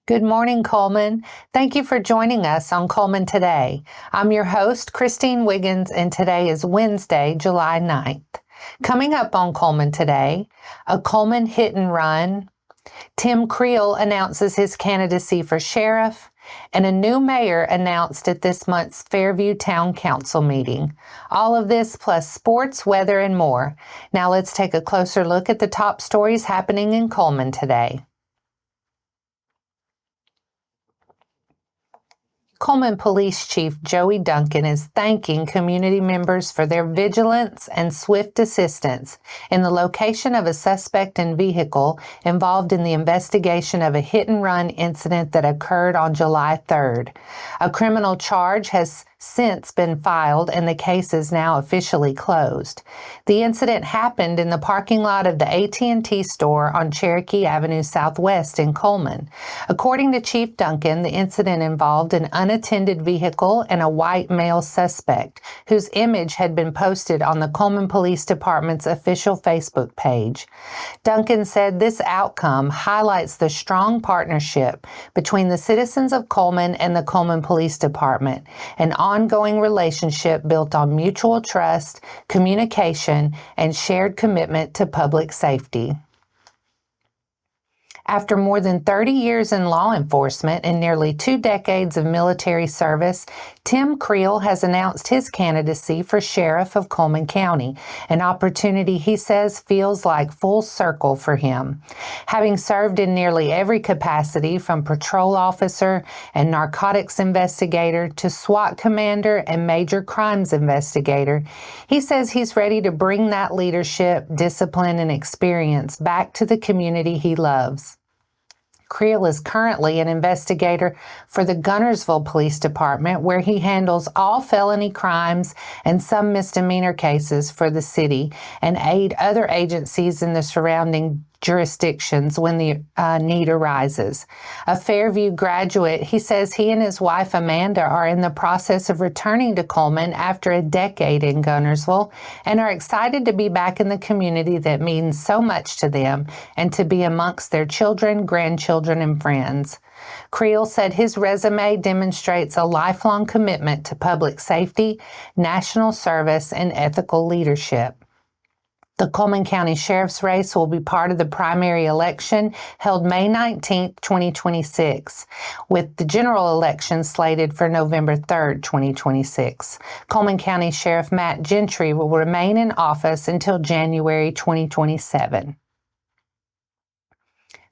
Good morning, Cullman. Thank you for joining us on Cullman Today. I'm your host, Christine Wiggins, and today is Wednesday, July 9th. Coming up on Cullman Today, a Cullman hit and run, Tim Creel announces his candidacy for sheriff, and a new mayor announced at this month's Fairview Town Council meeting. All of this plus sports, weather, and more. Now let's take a closer look at the top stories happening in Cullman today. Cullman Police Chief Joey Duncan is thanking community members for their vigilance and swift assistance in the location of a suspect and vehicle involved in the investigation of a hit-and-run incident that occurred on July 3rd. A criminal charge has since been filed and the case is now officially closed. The incident happened in the parking lot of the AT&T store on Cherokee Avenue Southwest in Cullman. According to Chief Duncan, the incident involved an unattended vehicle and a white male suspect whose image had been posted on the Cullman Police Department's official Facebook page. Duncan said this outcome highlights the strong partnership between the citizens of Cullman and the Cullman Police Department, an ongoing relationship built on mutual trust, communication, and shared commitment to public safety. After more than 30 years in law enforcement and nearly 2 decades of military service, Tim Creel has announced his candidacy for sheriff of Cullman County, an opportunity he says feels like full circle for him. Having served in nearly every capacity from patrol officer and narcotics investigator to SWAT commander and major crimes investigator, he says he's ready to bring that leadership, discipline, and experience back to the community he loves. Creel is currently an investigator for the Guntersville Police Department, where he handles all felony crimes and some misdemeanor cases for the city and aid other agencies in the surrounding jurisdictions when the need arises. A Fairview graduate, he says he and his wife Amanda are in the process of returning to Cullman after a decade in Guntersville and are excited to be back in the community that means so much to them and to be amongst their children, grandchildren, and friends. Creel said his resume demonstrates a lifelong commitment to public safety, national service, and ethical leadership. The Cullman County Sheriff's race will be part of the primary election held May 19, 2026, with the general election slated for November 3, 2026. Cullman County Sheriff Matt Gentry will remain in office until January 2027.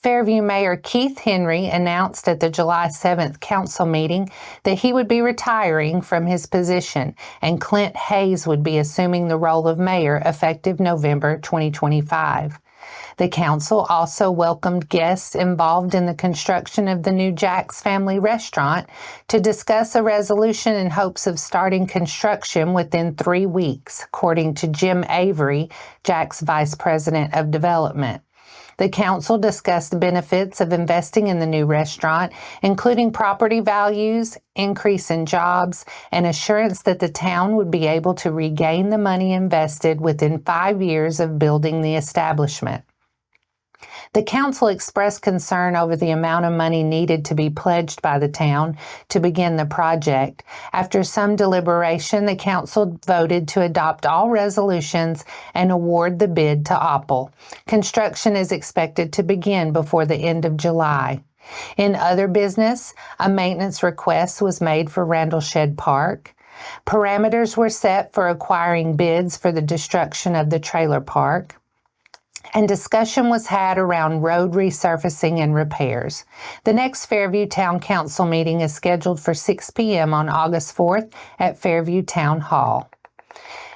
Fairview Mayor Keith Henry announced at the July 7th council meeting that he would be retiring from his position and Clint Hayes would be assuming the role of mayor effective November 2025. The council also welcomed guests involved in the construction of the new Jack's Family Restaurant to discuss a resolution in hopes of starting construction within 3 weeks, according to Jim Avery, Jack's Vice President of Development. The council discussed the benefits of investing in the new restaurant, including property values, increase in jobs, and assurance that the town would be able to regain the money invested within 5 years of building the establishment. The council expressed concern over the amount of money needed to be pledged by the town to begin the project. After some deliberation, the council voted to adopt all resolutions and award the bid to Opel. Construction is expected to begin before the end of July. In other business, a maintenance request was made for Randallshed Park. Parameters were set for acquiring bids for the destruction of the trailer park. And discussion was had around road resurfacing and repairs. The next Fairview Town Council meeting is scheduled for 6 p.m. on August 4th at Fairview Town Hall.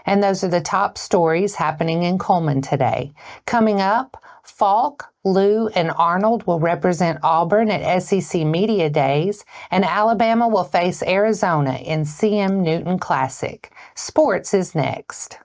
And those are the top stories happening in Cullman today. Coming up, Falk, Lou, and Arnold will represent Auburn at SEC Media Days, and Alabama will face Arizona in CM Newton Classic. Sports is next.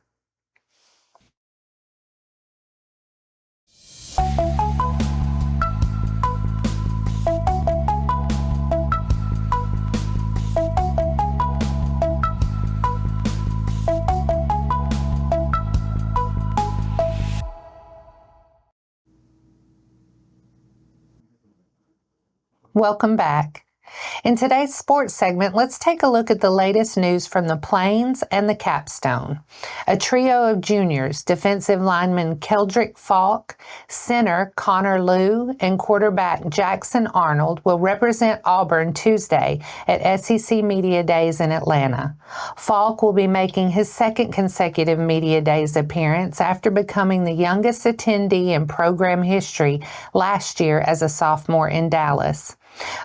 Welcome back. In today's sports segment, let's take a look at the latest news from the Plains and the Capstone. A trio of juniors, defensive lineman Keldrick Falk, center Connor Liu, and quarterback Jackson Arnold will represent Auburn Tuesday at SEC Media Days in Atlanta. Falk will be making his second consecutive Media Days appearance after becoming the youngest attendee in program history last year as a sophomore in Dallas.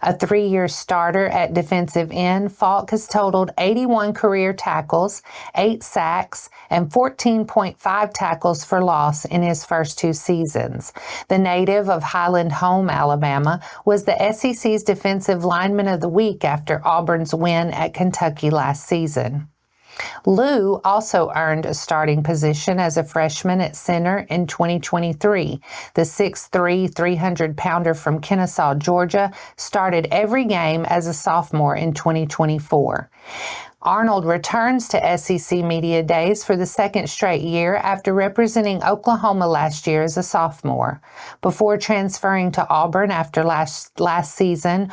A 3-year starter at defensive end, Falk has totaled 81 career tackles, 8 sacks, and 14.5 tackles for loss in his first 2 seasons. The native of Highland Home, Alabama, was the SEC's Defensive Lineman of the Week after Auburn's win at Kentucky last season. Liu also earned a starting position as a freshman at center in 2023. The 6'3", 300-pounder from Kennesaw, Georgia, started every game as a sophomore in 2024. Arnold returns to SEC Media Days for the second straight year after representing Oklahoma last year as a sophomore. Before transferring to Auburn after last season,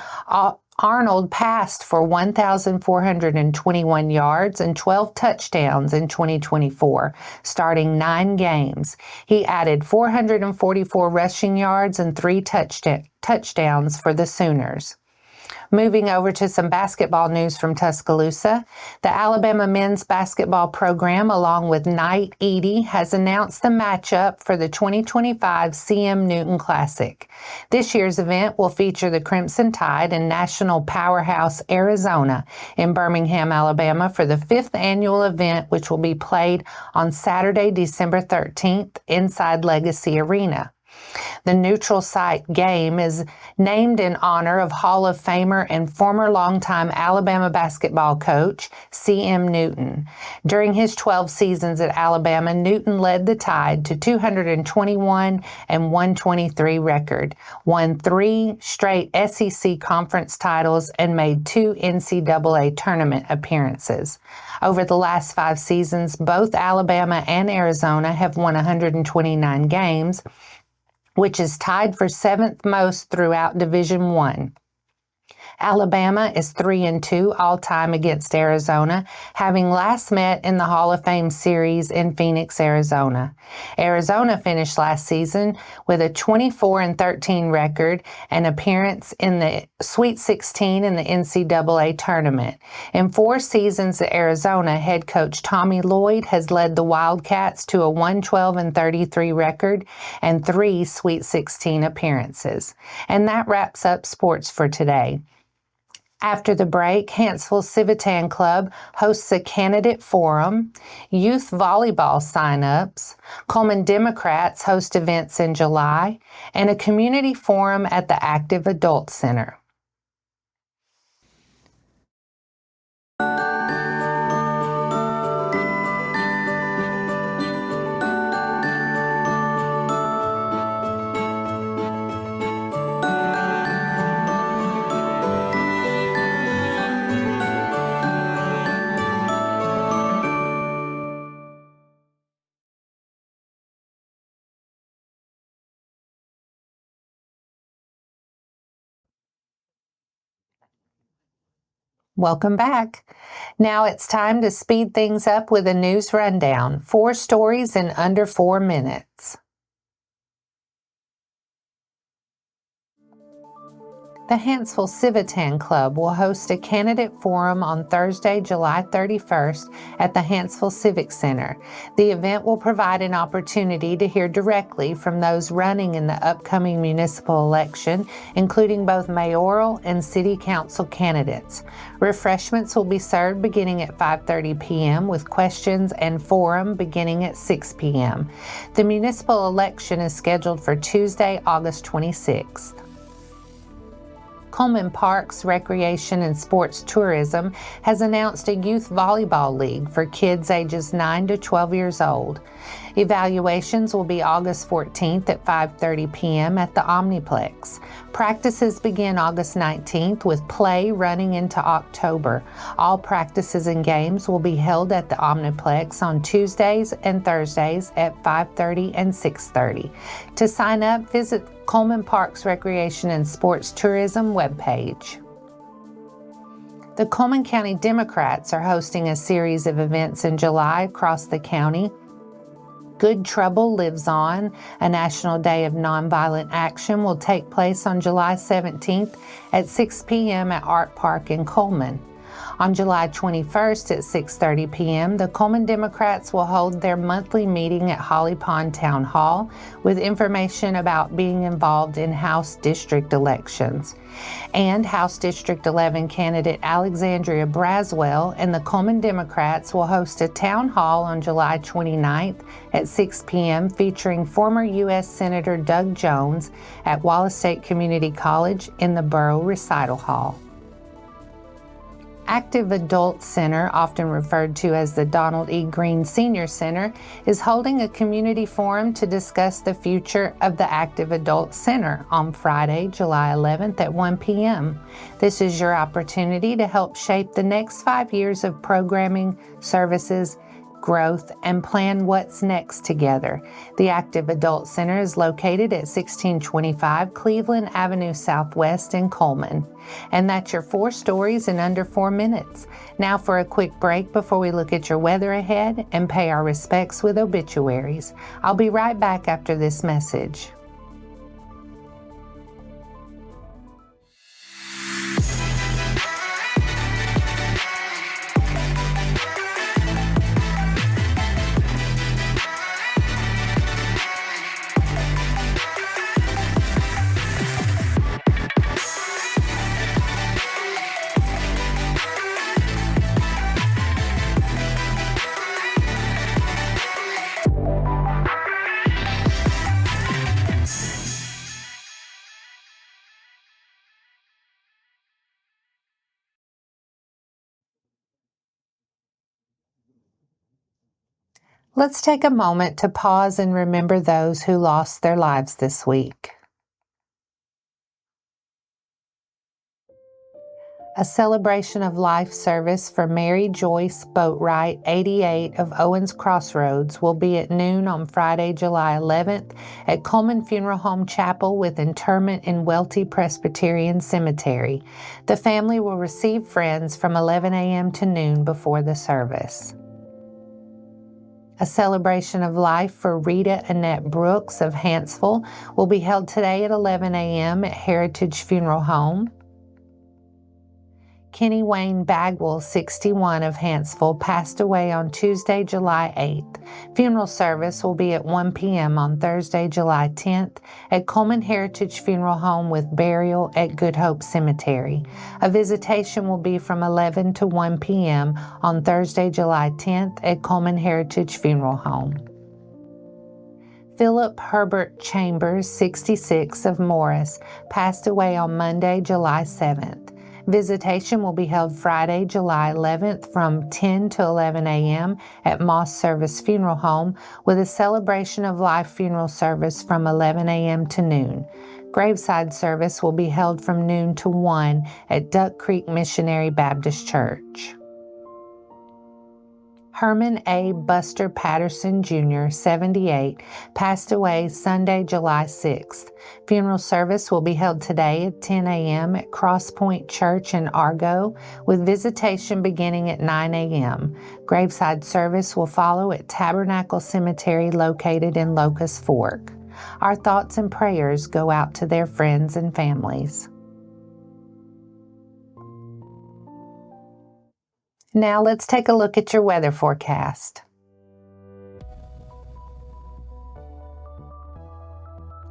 Arnold passed for 1,421 yards and 12 touchdowns in 2024, starting 9 games. He added 444 rushing yards and 3 touchdowns for the Sooners. Moving over to some basketball news from Tuscaloosa, the Alabama men's basketball program, along with Knight Eady, has announced the matchup for the 2025 CM Newton Classic. This year's event will feature the Crimson Tide and national powerhouse Arizona in Birmingham, Alabama for the 5th annual event, which will be played on Saturday, December 13th inside Legacy Arena. The neutral site game is named in honor of Hall of Famer and former longtime Alabama basketball coach C.M. Newton. During his 12 seasons at Alabama, Newton led the Tide to 221 and 123 record, won 3 straight SEC conference titles, and made 2 NCAA tournament appearances. Over the last 5 seasons, both Alabama and Arizona have won 129 games, which is tied for 7th most throughout Division I. Alabama is 3-2 all-time against Arizona, having last met in the Hall of Fame series in Phoenix, Arizona. Arizona finished last season with a 24-13 record and appearance in the Sweet 16 in the NCAA tournament. In 4 seasons at Arizona, head coach Tommy Lloyd has led the Wildcats to a 112-33 record and 3 Sweet 16 appearances. And that wraps up sports for today. After the break, Hanceville Civitan Club hosts a candidate forum, youth volleyball sign-ups, Cullman Democrats host events in July, and a community forum at the Active Adult Center. Welcome back. Now it's time to speed things up with a news rundown. 4 stories in under 4 minutes. The Hanceville Civitan Club will host a candidate forum on Thursday, July 31st at the Hanceville Civic Center. The event will provide an opportunity to hear directly from those running in the upcoming municipal election, including both mayoral and city council candidates. Refreshments will be served beginning at 5:30 p.m. with questions and forum beginning at 6 p.m. The municipal election is scheduled for Tuesday, August 26th. Cullman Parks Recreation and Sports Tourism has announced a youth volleyball league for kids ages 9 to 12 years old. Evaluations will be August 14th at 5:30 p.m. at the Omniplex. Practices begin August 19th with play running into October. All practices and games will be held at the Omniplex on Tuesdays and Thursdays at 5:30 and 6:30. To sign up, visit Cullman Park's Recreation and Sports Tourism webpage. The Cullman County Democrats are hosting a series of events in July across the county. Good Trouble Lives On, a National Day of Nonviolent Action, will take place on July 17th at 6 p.m. at Art Park in Cullman. On July 21st at 6:30 p.m., the Cullman Democrats will hold their monthly meeting at Holly Pond Town Hall with information about being involved in House District elections. And House District 11 candidate Alexandria Braswell and the Cullman Democrats will host a town hall on July 29th at 6 p.m. featuring former U.S. Senator Doug Jones at Wallace State Community College in the Borough Recital Hall. Active Adult Center, often referred to as the Donald E. Green Senior Center, is holding a community forum to discuss the future of the Active Adult Center on Friday, July 11th at 1 p.m. This is your opportunity to help shape the next 5 years of programming, services, growth, and plan what's next together. The Active Adult Center is located at 1625 Cleveland Avenue Southwest in Cullman. And that's your 4 stories in under 4 minutes. Now for a quick break before we look at your weather ahead and pay our respects with obituaries. I'll be right back after this message. Let's take a moment to pause and remember those who lost their lives this week. A celebration of life service for Mary Joyce Boatwright, 88, of Owens Crossroads, will be at noon on Friday, July 11th at Cullman Funeral Home Chapel with interment in Welty Presbyterian Cemetery. The family will receive friends from 11 a.m. to noon before the service. A celebration of life for Rita Annette Brooks of Hanceville will be held today at 11 a.m. at Heritage Funeral Home. Kenny Wayne Bagwell, 61, of Hanceville, passed away on Tuesday, July 8th. Funeral service will be at 1 p.m. on Thursday, July 10th at Cullman Heritage Funeral Home with burial at Good Hope Cemetery. A visitation will be from 11 to 1 p.m. on Thursday, July 10th at Cullman Heritage Funeral Home. Philip Herbert Chambers, 66, of Morris, passed away on Monday, July 7th. Visitation will be held Friday, July 11th from 10 to 11 a.m. at Moss Service Funeral Home with a celebration of life funeral service from 11 a.m. to noon. Graveside service will be held from noon to 1 at Duck Creek Missionary Baptist Church. Herman A. Buster Patterson Jr., 78, passed away Sunday, July 6th. Funeral service will be held today at 10 a.m. at Cross Point Church in Argo, with visitation beginning at 9 a.m. Graveside service will follow at Tabernacle Cemetery located in Locust Fork. Our thoughts and prayers go out to their friends and families. Now let's take a look at your weather forecast.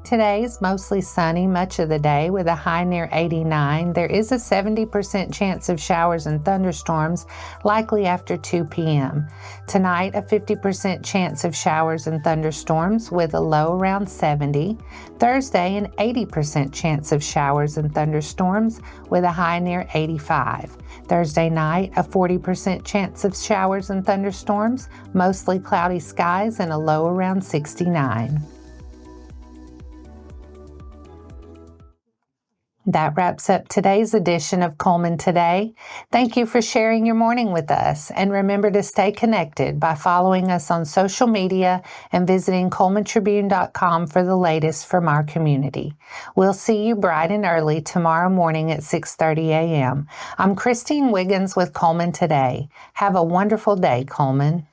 today is mostly sunny much of the day with a high near 89. There is a 70% chance of showers and thunderstorms, likely after 2 p.m. Tonight, a 50% chance of showers and thunderstorms with a low around 70. Thursday, an 80% chance of showers and thunderstorms with a high near 85. Thursday night, a 40% chance of showers and thunderstorms, mostly cloudy skies and a low around 69. That wraps up today's edition of Cullman Today. Thank you for sharing your morning with us, and remember to stay connected by following us on social media and visiting CullmanTribune.com for the latest from our community. We'll see you bright and early tomorrow morning at 6:30 a.m. I'm Christine Wiggins with Cullman Today. Have a wonderful day, Cullman.